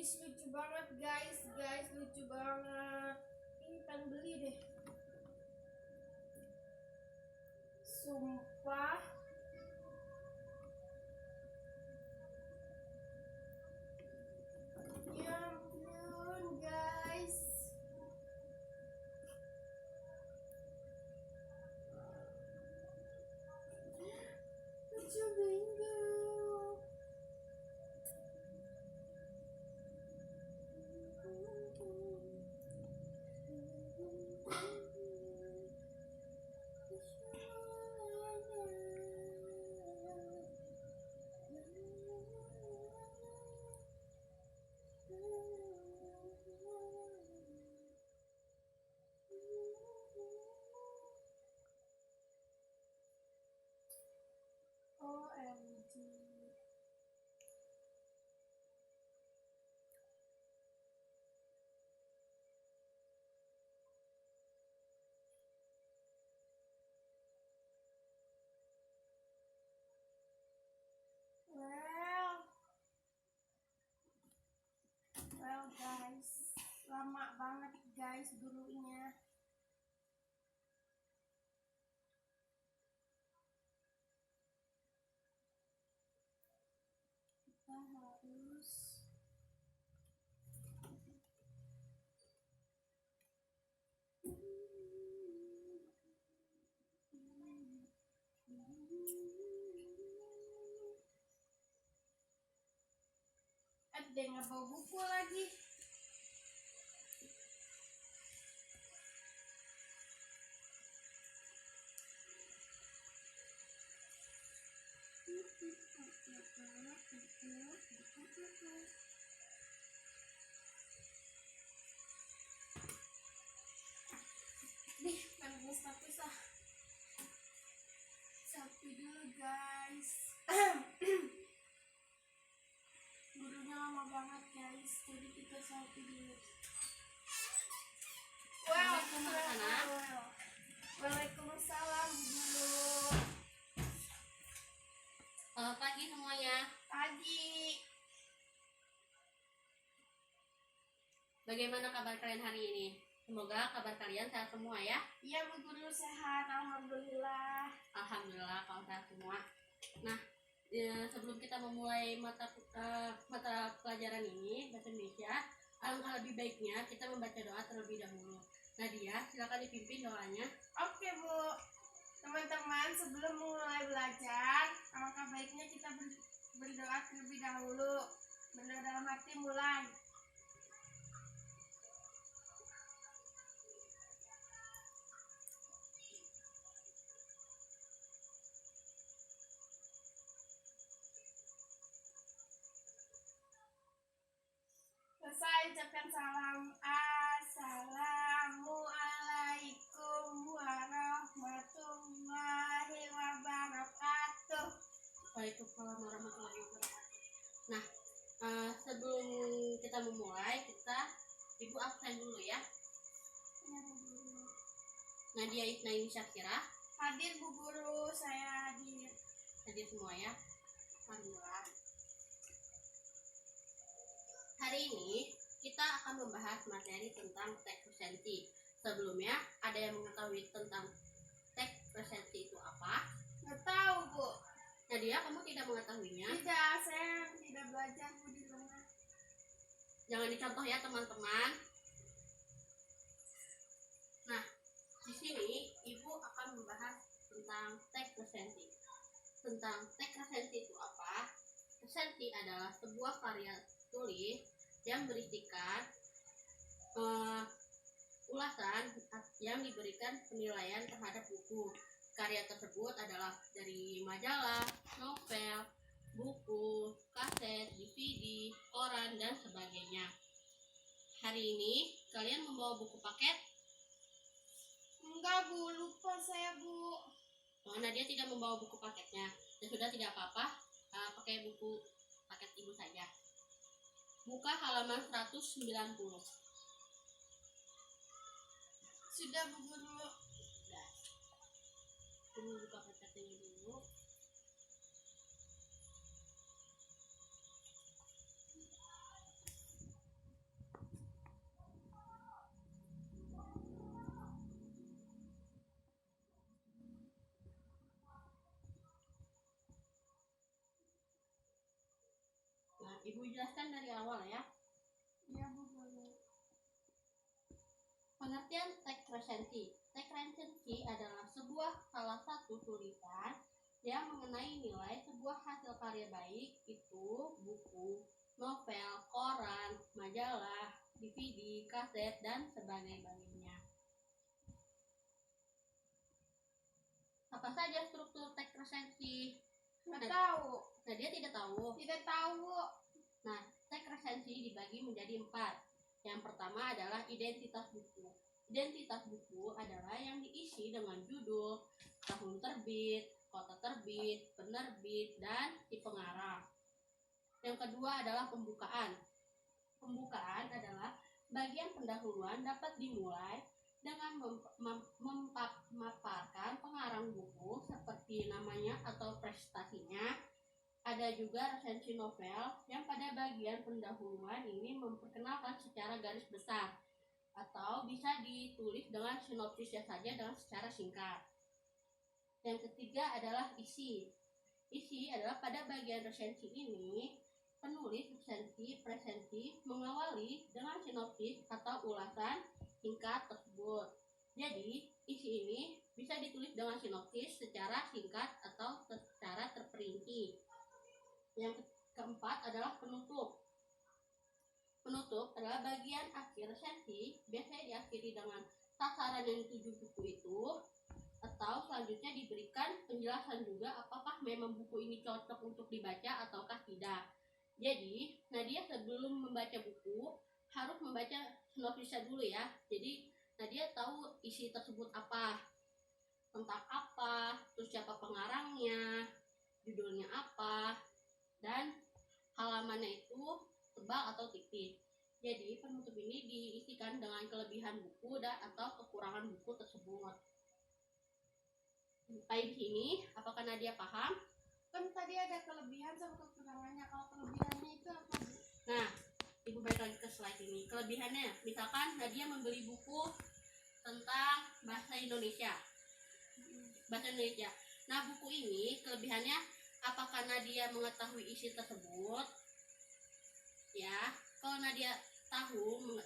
Lucu banget guys, lucu banget. Ini pengen beli deh. Sumpah. Ya ampun guys. Lucu bingo. OMG. Well guys, lama banget guys dulunya. Kita harus ada nggak bawa buku lagi. Nih, pengen status ah. Selfie dulu guys. Gurunya lama banget guys, jadi kita selfie dulu. Waalaikumsalam guru. Selamat pagi semuanya. Pagi. Bagaimana kabar kalian hari ini? Semoga kabar kalian sehat semua ya. Iya Bu Guru, sehat, alhamdulillah. Alhamdulillah kalau sehat semua. Nah, sebelum kita memulai mata pelajaran ini bahasa Indonesia, alangkah lebih baiknya kita membaca doa terlebih dahulu. Nadia, silakan dipimpin doanya. Oke Bu. Teman-teman, sebelum mulai belajar, alangkah baiknya kita berdoa terlebih dahulu. Berdoa dalam hati, mulai. Selesai, ucapkan salam. Assalamualaikum warahmatullahi wabarakatuh. Waalaikumsalam warahmatullahi wabarakatuh. Nah, sebelum kita memulai, Ibu absen dulu ya. Ya Bu Guru. Nadia Isnaini Syakira. Hadir Bu Guru, saya hadir. Hadir semua ya. Alhamdulillah. Hari ini kita akan membahas materi tentang teks presenti. Sebelumnya, ada yang mengetahui tentang teks presenti itu apa? Nggak tahu Bu. Nadia, kamu tidak mengetahuinya? Tidak, saya tidak belajar Bu di rumah. Jangan dicontoh ya teman-teman. Nah, di sini Ibu akan membahas tentang teks presenti. Tentang teks presenti itu apa? Presenti adalah sebuah karya tulis yang berisikan ulasan yang diberikan penilaian terhadap buku. Karya tersebut adalah dari majalah, novel, buku, kaset, DVD, koran, dan sebagainya. Hari ini kalian membawa buku paket? Enggak Bu, lupa saya Bu. Oh, Nadia tidak membawa buku paketnya. Ya sudah, tidak apa-apa, pakai buku paket Ibu saja. Buka halaman 190. Sudah Bu Guru. Sudah. Ibu buka paketnya dulu. Ibu jelaskan dari awal ya. Iya Bu, boleh. Pengertian teks resensi. Teks resensi adalah salah satu tulisan yang mengenai nilai sebuah hasil karya baik itu buku, novel, koran, majalah, DVD, kaset, dan sebagainya. Apa saja struktur teks resensi? Nggak tahu. Nah, dia tidak tahu. Tidak tahu Bu. Nah, teks resensi dibagi menjadi 4. Yang pertama adalah identitas buku. Identitas buku adalah yang diisi dengan judul, tahun terbit, kota terbit, penerbit, dan si pengarang. Yang kedua adalah pembukaan. Pembukaan adalah bagian pendahuluan dapat dimulai dengan memaparkan pengarang buku seperti namanya atau prestasinya. Ada juga resensi novel yang pada bagian pendahuluan ini memperkenalkan secara garis besar atau bisa ditulis dengan sinopsisnya saja dengan secara singkat. Yang ketiga adalah isi. Isi adalah pada bagian resensi ini penulis resensi mengawali dengan sinopsis atau ulasan singkat tersebut. Jadi, isi ini bisa ditulis dengan sinopsis secara singkat atau secara terperinci. Yang keempat adalah penutup. Penutup adalah bagian akhir resensi, biasanya diakhiri dengan sasaran yang dituju buku itu, atau selanjutnya diberikan penjelasan juga apakah memang buku ini cocok untuk dibaca ataukah tidak. Jadi, Nadia sebelum membaca buku harus membaca sinopsisnya dulu ya. Jadi, Nadia tahu isi tersebut apa, tentang apa, terus siapa pengarangnya, judulnya apa, dan halamannya itu tebal atau tipis. Jadi penutup ini diisikan dengan kelebihan buku dan atau kekurangan buku tersebut. Sampai di sini, apakah Nadia paham? Kan tadi ada kelebihan sama kekurangannya. Kalau kelebihannya itu apa Bu? Nah, Ibu balik lagi ke slide ini. Kelebihannya, misalkan Nadia membeli buku tentang bahasa Indonesia. Nah, buku ini kelebihannya, apakah Nadia mengetahui isi tersebut? Ya, kalau Nadia tahu,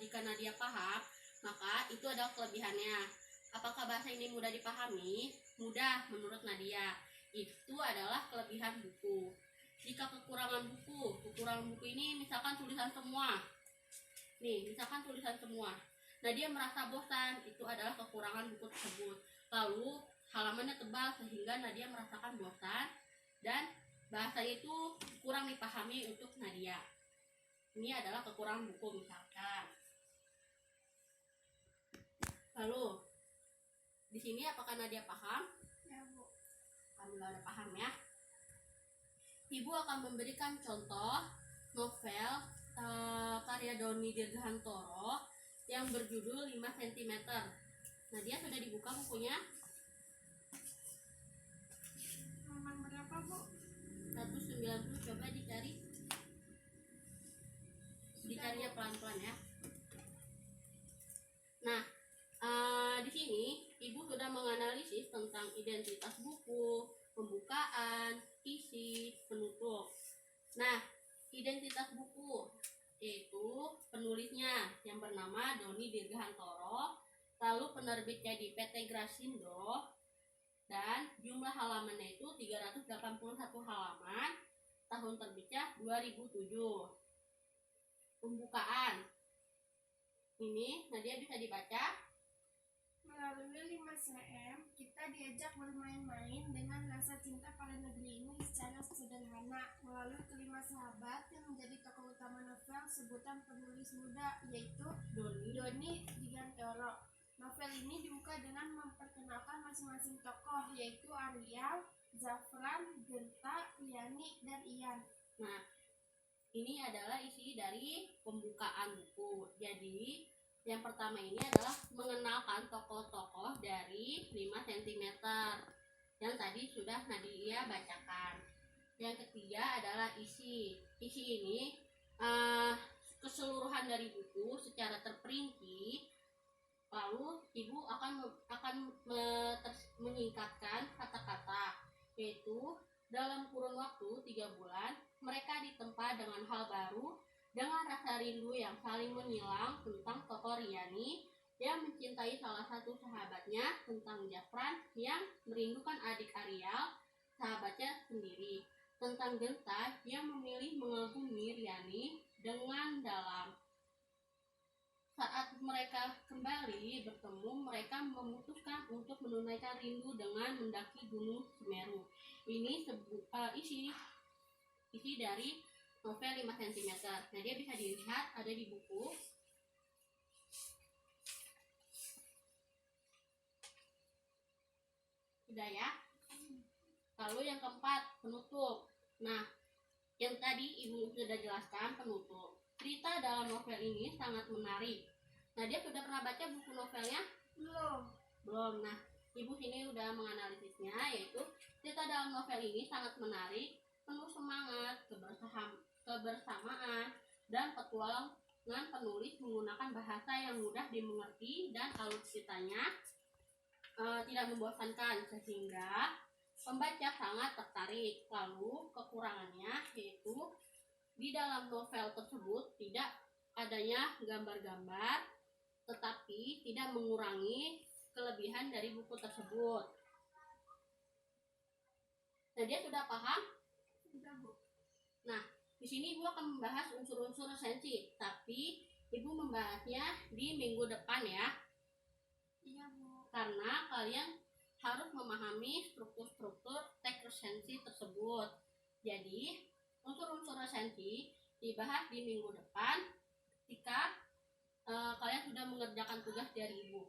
jika Nadia paham, maka itu adalah kelebihannya. Apakah bahasa ini mudah dipahami? Mudah menurut Nadia. Itu adalah kelebihan buku. Jika kekurangan buku ini misalkan tulisan semua. Misalkan tulisan semua. Nadia merasa bosan, itu adalah kekurangan buku tersebut. Lalu halamannya tebal sehingga Nadia merasakan bosan dan bahasanya itu kurang dipahami untuk Nadia. Ini adalah kekurangan buku misalkan. Lalu di sini apakah Nadia paham? Ya Bu. Alhamdulillah udah paham ya. Ibu akan memberikan contoh novel karya Doni Dirgahantoro yang berjudul 5 cm. Nadia sudah dibuka bukunya? Halaman berapa Bu? 190, coba dicari. Dicarinya pelan-pelan ya. Nah, di sini Ibu sudah menganalisis tentang identitas buku, pembukaan, isi, penutup. Nah, identitas buku yaitu penulisnya yang bernama Doni Dirgahantoro, lalu penerbitnya di PT Grasindo, dan jumlah halamannya itu 381 halaman, tahun terbitnya 2007. Pembukaan ini Nadia bisa dibaca. Melalui 5 cm, kita diajak bermain-main dengan rasa cinta pada negeri ini secara sederhana. Melalui kelima sahabat yang menjadi tokoh utama novel sebutan penulis muda, yaitu Doni Dirgahantoro. Novel ini dibuka dengan memperkenalkan masing-masing tokoh, yaitu Arial, Zafran, Genta, Yani, dan Ian. Nah, ini adalah isi dari pembukaan buku. Jadi yang pertama ini adalah mengenalkan tokoh-tokoh dari 5 cm yang tadi sudah Nadia bacakan. Yang ketiga adalah isi. Isi ini keseluruhan dari buku secara terperinci. Lalu Ibu akan menyingkatkan kata-kata, yaitu dalam kurun waktu 3 bulan mereka ditempa dengan hal baru, dengan rasa rindu yang saling menyilang tentang tokoh Riani yang mencintai salah satu sahabatnya, tentang Jafran yang merindukan adik Ariel, sahabatnya sendiri, tentang Genta yang memilih mengagumi Riani dengan dalam. Saat mereka kembali bertemu, mereka memutuskan untuk menunaikan rindu dengan mendaki Gunung Semeru. Ini isi dari novel 5 cm. Nah, dia bisa dilihat ada di buku. Sudah ya. Lalu yang keempat, penutup. Nah, yang tadi Ibu sudah jelaskan penutup. Cerita dalam novel ini sangat menarik. Nah, dia sudah pernah baca buku novelnya? Belum. Nah, Ibu sini udah menganalisisnya, yaitu cerita dalam novel ini sangat menarik, penuh semangat, kebersamaan, dan petualangan penulis menggunakan bahasa yang mudah dimengerti dan alur ceritanya tidak membosankan, sehingga pembaca sangat tertarik. Lalu kekurangannya yaitu di dalam novel tersebut tidak adanya gambar-gambar, tetapi tidak mengurangi kelebihan dari buku tersebut. Nah, dia sudah paham? Sudah, Bu. Nah, di sini Ibu akan membahas unsur-unsur esensi, tapi Ibu membahasnya di minggu depan ya. Iya, Bu. Karena kalian harus memahami struktur-struktur teks esensi tersebut. Jadi, unsur-unsur esensi dibahas di minggu depan jika kalian sudah mengerjakan tugas dari Ibu.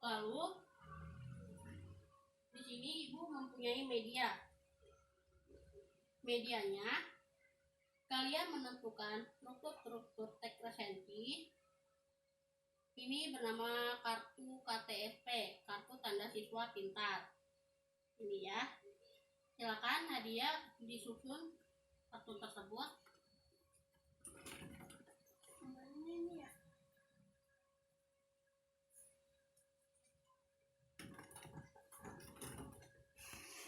Lalu, di sini Ibu mempunyai media. Medianya, kalian menentukan struktur-struktur teks esensi. Ini bernama kartu KTSP, kartu tanda siswa pintar. Ini ya. Silakan Nadia disusun kartu tersebut. Ini ya.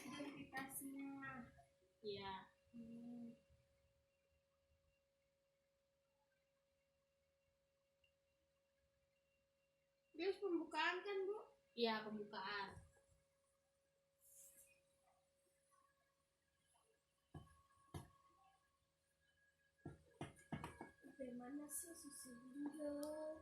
Identifikasinya. Iya. Terus pembukaan kan, Bu? Iya, pembukaan. Bagaimana sih susu window?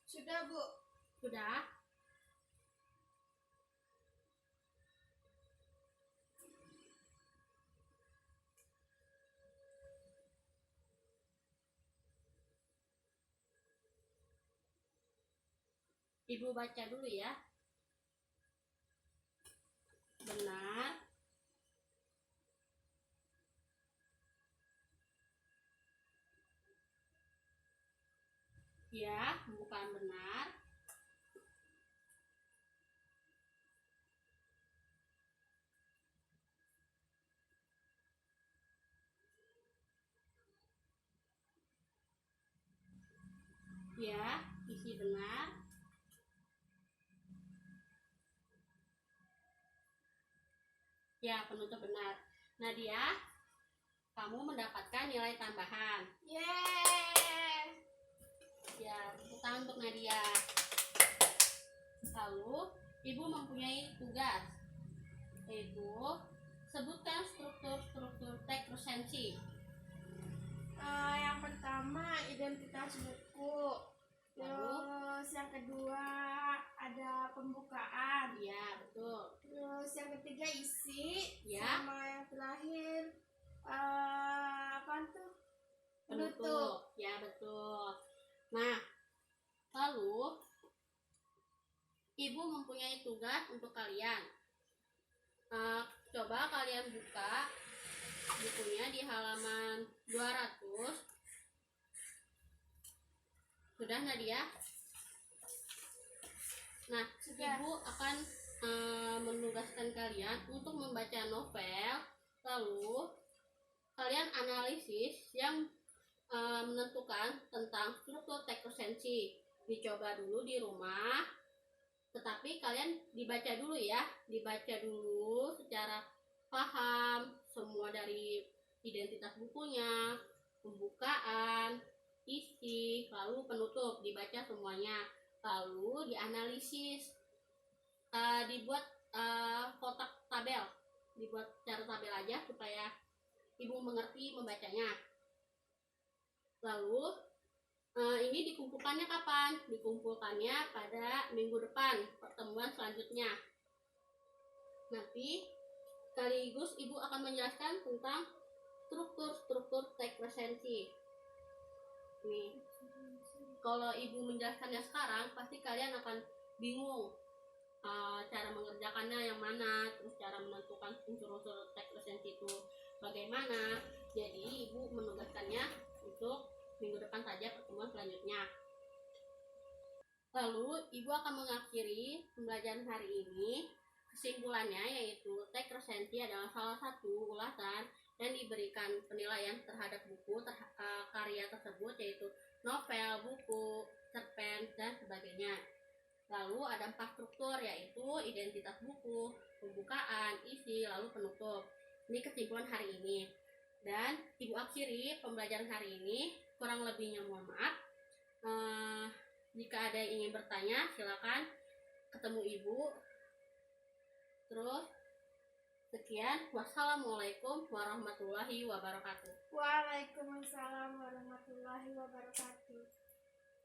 Sudah, Bu. Sudah? Ibu baca dulu ya. Benar. Ya, pembukaan benar. Ya, isi benar. Ya, penutup benar. Nadia, kamu mendapatkan nilai tambahan. Yeay! Ya, tepuk tangan untuk Nadia. Lalu, Ibu mempunyai tugas, yaitu sebutkan struktur-struktur teks esensi. Yang pertama identitas buku. Terus yang kedua ada pembukaan. Ya, betul. Terus yang ketiga isi. Ya. Sama yang terakhir apa tuh? Penutup. Ya, betul. Nah, lalu Ibu mempunyai tugas untuk kalian. Coba kalian buka bukunya di halaman 200. Sudah, Nadia? Ibu akan menugaskan kalian untuk membaca novel, lalu kalian analisis yang menentukan tentang struktur teks resensi. Dicoba dulu di rumah, tetapi kalian dibaca dulu ya, dibaca dulu secara paham semua dari identitas bukunya, pembukaan, isi, lalu penutup, dibaca semuanya, lalu dianalisis, dibuat kotak tabel, dibuat cara tabel aja supaya ibu mengerti membacanya. Lalu ini dikumpulkannya kapan? Dikumpulkannya pada minggu depan, pertemuan selanjutnya. Nanti sekaligus ibu akan menjelaskan tentang struktur teks resensi. Nih, kalau ibu menjelaskannya sekarang, pasti kalian akan bingung cara mengerjakannya yang mana, terus cara menentukan unsur-unsur teks resensi itu bagaimana. Jadi ibu menugaskannya untuk minggu depan saja, pertemuan selanjutnya. Lalu ibu akan mengakhiri pembelajaran hari ini. Kesimpulannya yaitu teks resensi adalah salah satu ulasan yang diberikan penilaian terhadap buku karya tersebut, yaitu novel, buku, cerpen, dan sebagainya. Lalu ada 4 struktur, yaitu identitas buku, pembukaan, isi, lalu penutup. Ini kesimpulan hari ini. Dan ibu akhiri pembelajaran hari ini. Kurang lebihnya mohon maaf. Jika ada yang ingin bertanya, silakan ketemu ibu. Terus sekian, wassalamualaikum warahmatullahi wabarakatuh. Waalaikumsalam warahmatullahi wabarakatuh.